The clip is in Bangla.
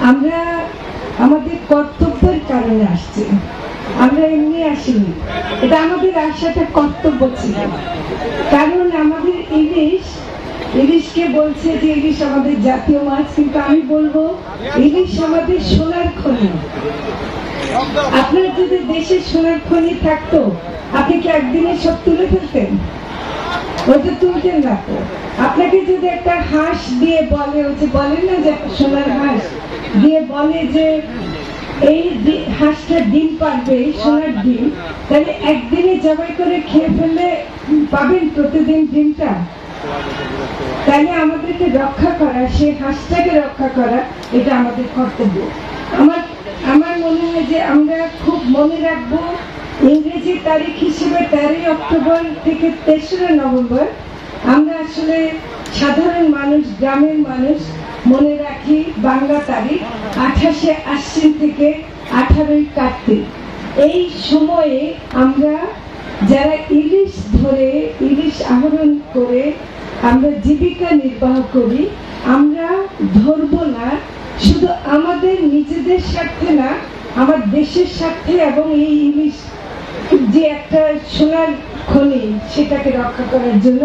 আমরা আমাদের কর্তব্যের কারণে আসছি, আমরা এমনি আসিনি। এটা আমাদের আসাটা কর্তব্য ছিল, কারণ আমাদের ইলিশকে বলছে যে ইলিশ আমাদের জাতীয় মাছ, কিন্তু আমি বলবো ইলিশ আমাদের সোনার খনি। আপনার যদি দেশের সোনার খনি থাকতো, আপনি কি একদিনে সব তুলে ফেলতেন? ওইটা তুলতেন না তো। আপনাকে যদি একটা হাঁস দিয়ে বলে, ওই যে বলেন না যে সোনার হাঁস দিয়ে বলে যে এই হাঁসটা ডিম পারবে, সোনার ডিম, তাহলে একদিনে জবাই করে খেয়ে ফেললে পাবেন প্রতিদিন ডিমটা? তাহলে আমাদেরকে রক্ষা করা, সেই হাঁসটাকে রক্ষা করা, এটা আমাদের কর্তব্য। আমার মনে হয় যে আমরা খুব মনে রাখবো ইংরেজি তারিখ হিসেবে 13 অক্টোবর থেকে 3রা নভেম্বর। আমরা আসলে সাধারণ মানুষ, গ্রামের মানুষ মনে রাখি বাংলা তারিখ 28শে আশ্বিন থেকে 18ই কার্তিক। এই সময়ে আমরা যারা ইলিশ ধরে, ইলিশ আহরণ করে আমরা জীবিকা নির্বাহ করি, আমরা ধরবো না শুধু আমাদের নিজেদের স্বার্থে না, আমার দেশের স্বার্থে, এবং এই ইলিশ যে একটা সোনার খনি সেটাকে রক্ষা করার জন্য